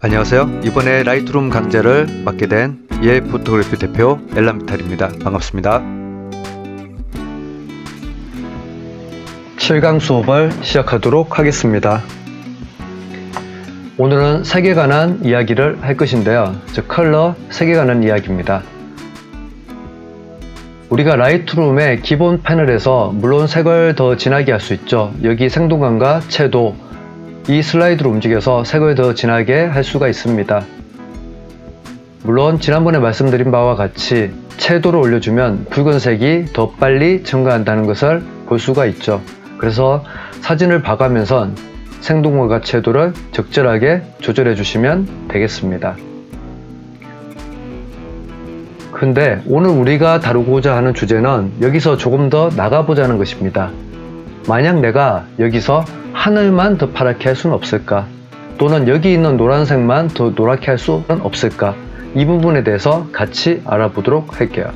안녕하세요. 이번에 라이트룸 강좌를 맡게 된 포토그래피 대표 엘라미탈입니다. 반갑습니다. 7강 수업을 시작하도록 하겠습니다. 오늘은 색에 관한 이야기를 할 것인데요. 즉 컬러, 색에 관한 이야기입니다. 우리가 라이트룸의 기본 패널에서 물론 색을 더 진하게 할 수 있죠. 여기 생동감과 채도, 이 슬라이드로 움직여서 색을 더 진하게 할 수가 있습니다. 물론 지난번에 말씀드린 바와 같이 채도를 올려주면 붉은색이 더 빨리 증가한다는 것을 볼 수가 있죠. 그래서 사진을 봐가면서 생동감과 채도를 적절하게 조절해 주시면 되겠습니다. 근데 오늘 우리가 다루고자 하는 주제는 여기서 조금 더 나가보자는 것입니다. 만약 내가 여기서 하늘만 더 파랗게 할 수는 없을까? 또는 여기 있는 노란색만 더 노랗게 할 수는 없을까? 이 부분에 대해서 같이 알아보도록 할게요.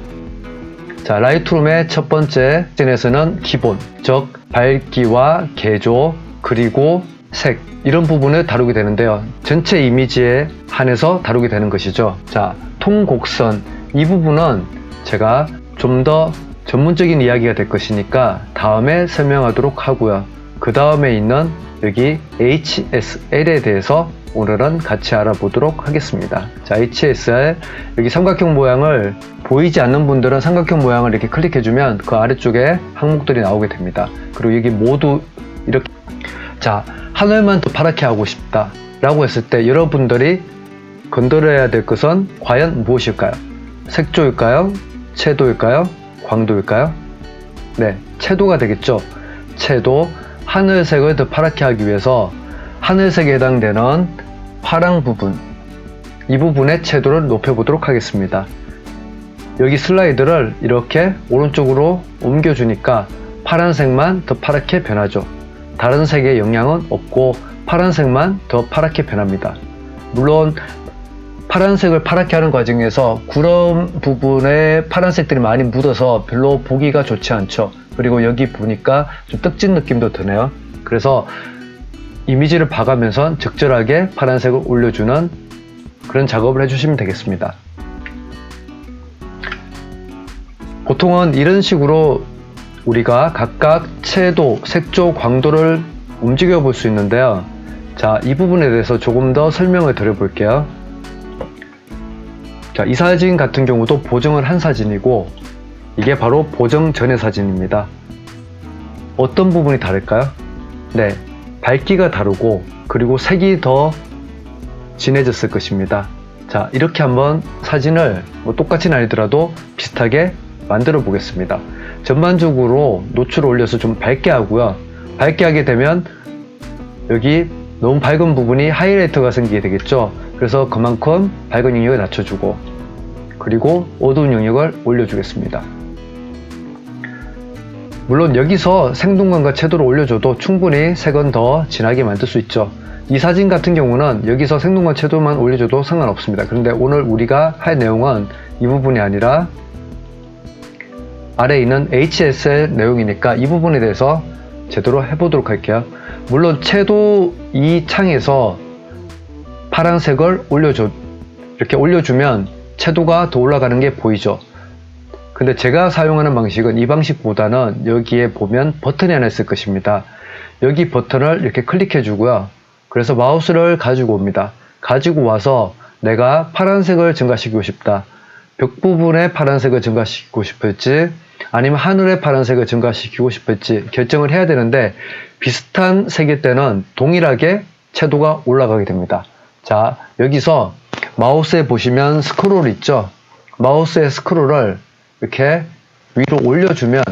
자, 라이트룸의 첫 번째 씬에서는 기본, 즉 밝기와 개조, 그리고 색, 이런 부분을 다루게 되는데요. 전체 이미지에 한해서 다루게 되는 것이죠. 자, 통곡선, 이 부분은 제가 좀 더 전문적인 이야기가 될 것이니까 다음에 설명하도록 하고요. 그 다음에 있는 여기 HSL에 대해서 오늘은 같이 알아보도록 하겠습니다. 자, HSL, 여기 삼각형 모양을 보이지 않는 분들은 삼각형 모양을 이렇게 클릭해주면 그 아래쪽에 항목들이 나오게 됩니다. 그리고 여기 모두 이렇게, 자, 하늘만 더 파랗게 하고 싶다 라고 했을 때 여러분들이 건드려야 될 것은 과연 무엇일까요? 색조일까요? 채도일까요? 광도일까요? 네, 채도가 되겠죠. 채도, 하늘색을 더 파랗게 하기 위해서 하늘색에 해당되는 파랑 부분, 이 부분의 채도를 높여보도록 하겠습니다. 여기 슬라이드를 이렇게 오른쪽으로 옮겨주니까 파란색만 더 파랗게 변하죠. 다른 색의 영향은 없고 파란색만 더 파랗게 변합니다. 물론 파란색을 파랗게 하는 과정에서 구름 부분에 파란색들이 많이 묻어서 별로 보기가 좋지 않죠. 그리고 여기 보니까 좀 떡진 느낌도 드네요. 그래서 이미지를 봐가면서 적절하게 파란색을 올려주는 그런 작업을 해주시면 되겠습니다. 보통은 이런 식으로 우리가 각각 채도, 색조, 광도를 움직여 볼 수 있는데요. 자, 이 부분에 대해서 조금 더 설명을 드려볼게요. 자, 이 사진 같은 경우도 보정을 한 사진이고 이게 바로 보정 전의 사진입니다. 어떤 부분이 다를까요? 네, 밝기가 다르고 그리고 색이 더 진해졌을 것입니다. 자, 이렇게 한번 사진을 똑같이는 아니더라도 비슷하게 만들어 보겠습니다. 전반적으로 노출을 올려서 좀 밝게 하고요. 밝게 하게 되면 여기 너무 밝은 부분이 하이라이트가 생기게 되겠죠. 그래서 그만큼 밝은 영역을 낮춰주고 그리고 어두운 영역을 올려주겠습니다. 물론 여기서 생동감과 채도를 올려줘도 충분히 색은 더 진하게 만들 수 있죠. 이 사진 같은 경우는 여기서 생동감 채도만 올려줘도 상관없습니다. 그런데 오늘 우리가 할 내용은 이 부분이 아니라 아래에 있는 HSL 내용이니까 이 부분에 대해서 제대로 해보도록 할게요. 물론 채도 이 창에서 파란색을 이렇게 올려주면 채도가 더 올라가는 게 보이죠. 근데 제가 사용하는 방식은 이 방식보다는 여기에 보면 버튼이 하나 있을 것입니다. 여기 버튼을 이렇게 클릭해 주고요. 그래서 마우스를 가지고 옵니다. 가지고 와서 내가 파란색을 증가시키고 싶다. 벽 부분에 파란색을 증가시키고 싶을지 아니면 하늘의 파란색을 증가시키고 싶을지 결정을 해야 되는데 비슷한 색일 때는 동일하게 채도가 올라가게 됩니다. 자, 여기서 마우스에 보시면 스크롤 있죠? 마우스의 스크롤을 이렇게 위로 올려주면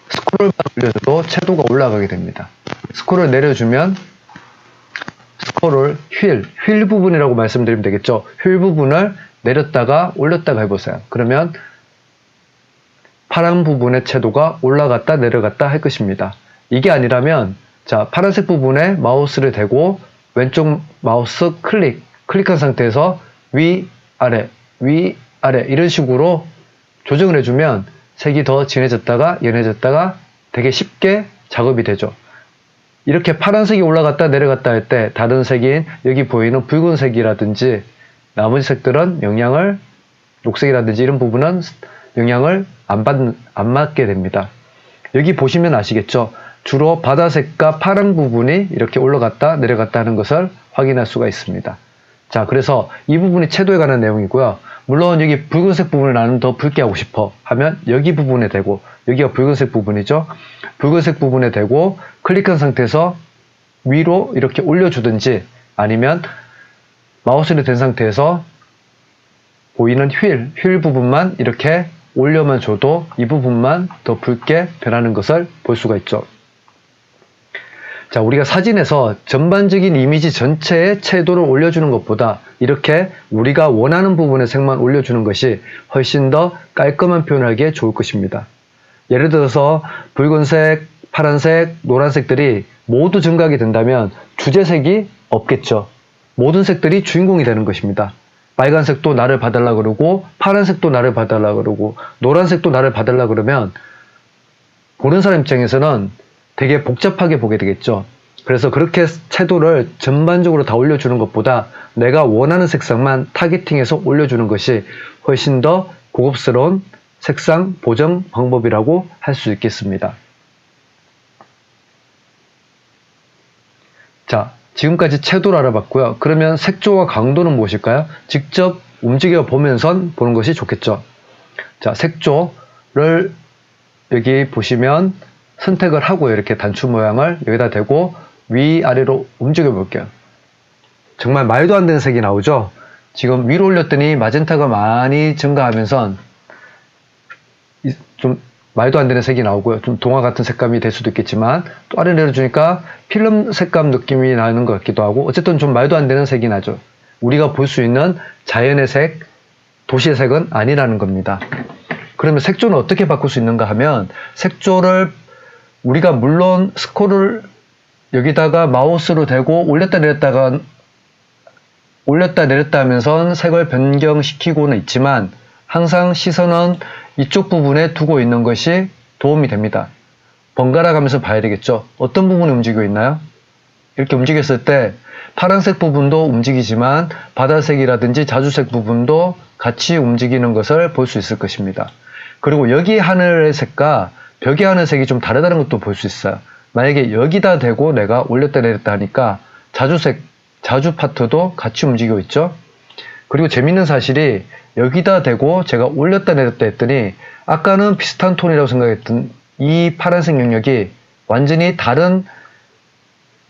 스크롤만 올려줘도 채도가 올라가게 됩니다. 스크롤을 내려주면 스크롤 휠 부분이라고 말씀드리면 되겠죠? 휠 부분을 내렸다가 올렸다가 해보세요. 그러면 파란 부분의 채도가 올라갔다 내려갔다 할 것입니다. 이게 아니라면 자, 파란색 부분에 마우스를 대고 왼쪽 마우스 클릭한 상태에서 위 아래 이런 식으로 조정을 해주면 색이 더 진해졌다가 연해졌다가 되게 쉽게 작업이 되죠. 이렇게 파란색이 올라갔다 내려갔다 할 때 다른 색인 여기 보이는 붉은색이라든지 나머지 색들은 녹색이라든지 이런 부분은 영향을 안 받게 됩니다. 여기 보시면 아시겠죠? 주로 바다색과 파란 부분이 이렇게 올라갔다 내려갔다 하는 것을 확인할 수가 있습니다. 자, 그래서 이 부분이 채도에 관한 내용이고요. 물론 여기 붉은색 부분을 나는 더 붉게 하고 싶어 하면 여기 부분에 대고, 여기가 붉은색 부분이죠. 붉은색 부분에 대고 클릭한 상태에서 위로 이렇게 올려주든지, 아니면 마우스를 댄 상태에서 보이는 휠 부분만 이렇게 올려만 줘도 이 부분만 더 붉게 변하는 것을 볼 수가 있죠. 자, 우리가 사진에서 전반적인 이미지 전체의 채도를 올려주는 것보다 이렇게 우리가 원하는 부분의 색만 올려주는 것이 훨씬 더 깔끔한 표현을 하기에 좋을 것입니다. 예를 들어서 붉은색, 파란색, 노란색들이 모두 증가하게 된다면 주제색이 없겠죠. 모든 색들이 주인공이 되는 것입니다. 빨간색도 나를 봐달라 그러고, 파란색도 나를 봐달라 그러고, 노란색도 나를 봐달라 그러면 보는 사람 입장에서는 되게 복잡하게 보게 되겠죠. 그래서 그렇게 채도를 전반적으로 다 올려주는 것보다 내가 원하는 색상만 타겟팅해서 올려주는 것이 훨씬 더 고급스러운 색상 보정 방법이라고 할 수 있겠습니다. 자, 지금까지 채도를 알아봤고요. 그러면 색조와 강도는 무엇일까요? 직접 움직여 보면서 보는 것이 좋겠죠. 자, 색조를 여기 보시면 선택을 하고 이렇게 단추 모양을 여기다 대고 위아래로 움직여 볼게요. 정말 말도 안 되는 색이 나오죠? 지금 위로 올렸더니 마젠타가 많이 증가하면서 좀 말도 안 되는 색이 나오고요. 좀 동화 같은 색감이 될 수도 있겠지만, 또 아래 내려주니까 필름 색감 느낌이 나는 것 같기도 하고, 어쨌든 좀 말도 안 되는 색이 나죠. 우리가 볼 수 있는 자연의 색, 도시의 색은 아니라는 겁니다. 그러면 색조는 어떻게 바꿀 수 있는가 하면, 색조를 우리가 물론 스크롤을 여기다가 마우스로 대고 올렸다 내렸다 하면서 색을 변경시키고는 있지만, 항상 시선은 이쪽 부분에 두고 있는 것이 도움이 됩니다. 번갈아 가면서 봐야 되겠죠. 어떤 부분이 움직이고 있나요? 이렇게 움직였을 때 파란색 부분도 움직이지만 바다색이라든지 자주색 부분도 같이 움직이는 것을 볼 수 있을 것입니다. 그리고 여기 하늘의 색과 벽의 하늘색이 좀 다르다는 것도 볼 수 있어요. 만약에 여기다 대고 내가 올렸다 내렸다 하니까 자주 파트도 같이 움직이고 있죠. 그리고 재밌는 사실이, 여기다 대고 제가 올렸다 내렸다 했더니 아까는 비슷한 톤이라고 생각했던 이 파란색 영역이 완전히 다른,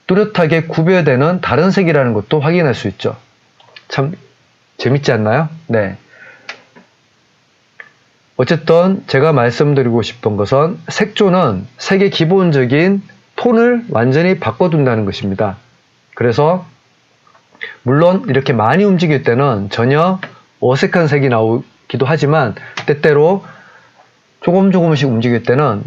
뚜렷하게 구별되는 다른 색이라는 것도 확인할 수 있죠. 참 재밌지 않나요? 네. 어쨌든 제가 말씀드리고 싶은 것은, 색조는 색의 기본적인 톤을 완전히 바꿔둔다는 것입니다. 그래서 물론 이렇게 많이 움직일 때는 전혀 어색한 색이 나오기도 하지만, 때때로 조금씩 움직일 때는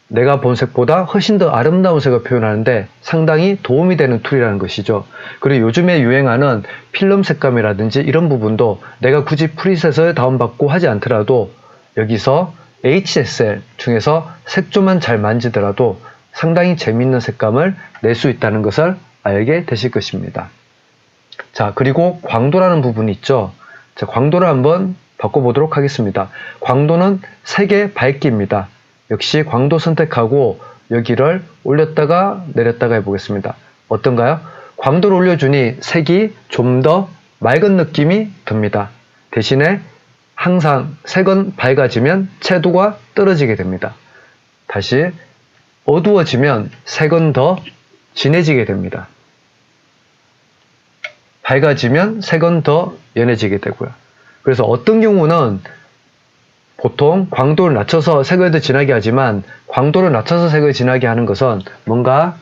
내가 본 색보다 훨씬 더 아름다운 색을 표현하는데 상당히 도움이 되는 툴이라는 것이죠. 그리고 요즘에 유행하는 필름 색감이라든지 이런 부분도 내가 굳이 프리셋을 다운받고 하지 않더라도 여기서 HSL 중에서 색조만 잘 만지더라도 상당히 재미있는 색감을 낼 수 있다는 것을 알게 되실 것입니다. 자, 그리고 광도라는 부분이 있죠. 자, 광도를 한번 바꿔보도록 하겠습니다. 광도는 색의 밝기입니다. 역시 광도 선택하고 여기를 올렸다가 내렸다가 해보겠습니다. 어떤가요? 광도를 올려주니 색이 좀 더 맑은 느낌이 듭니다. 대신에 항상 색은 밝아지면 채도가 떨어지게 됩니다. 다시 어두워지면 색은 더 진해지게 됩니다. 밝아지면 색은 더 연해지게 되고요. 그래서 어떤 경우는 보통 광도를 낮춰서 색을 더 진하게 하지만, 광도를 낮춰서 색을 진하게 하는 것은 뭔가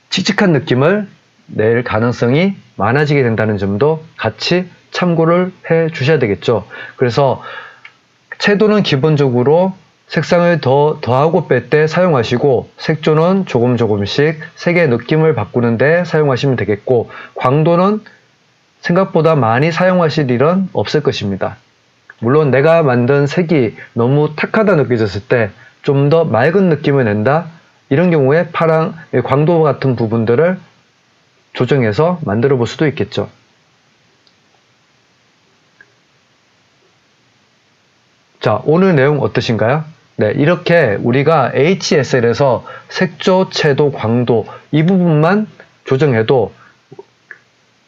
칙칙한 느낌을 낼 가능성이 많아지게 된다는 점도 같이 참고를 해 주셔야 되겠죠. 그래서 채도는 기본적으로 색상을 더하고 뺄 때 사용하시고, 색조는 조금씩 색의 느낌을 바꾸는 데 사용하시면 되겠고, 광도는 생각보다 많이 사용하실 일은 없을 것입니다. 물론 내가 만든 색이 너무 탁하다 느껴졌을 때 좀 더 맑은 느낌을 낸다, 이런 경우에 파랑, 광도 같은 부분들을 조정해서 만들어 볼 수도 있겠죠. 자, 오늘 내용 어떠신가요? 네, 이렇게 우리가 HSL에서 색조, 채도, 광도 이 부분만 조정해도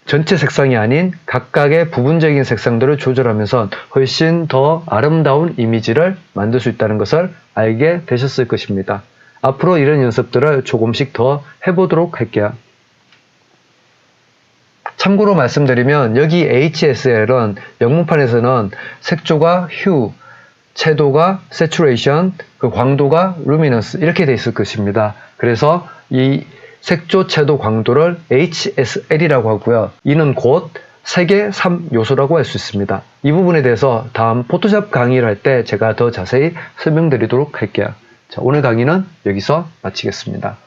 전체 색상이 아닌 각각의 부분적인 색상들을 조절하면서 훨씬 더 아름다운 이미지를 만들 수 있다는 것을 알게 되셨을 것입니다. 앞으로 이런 연습들을 조금씩 더 해보도록 할게요. 참고로 말씀드리면 여기 HSL은 영문판에서는 색조가 Hue, 채도가 Saturation, 그 광도가 Luminance 이렇게 되어 있을 것입니다. 그래서 이 색조, 채도, 광도를 HSL이라고 하고요. 이는 곧 색의 3요소라고 할 수 있습니다. 이 부분에 대해서 다음 포토샵 강의를 할 때 제가 더 자세히 설명드리도록 할게요. 자, 오늘 강의는 여기서 마치겠습니다.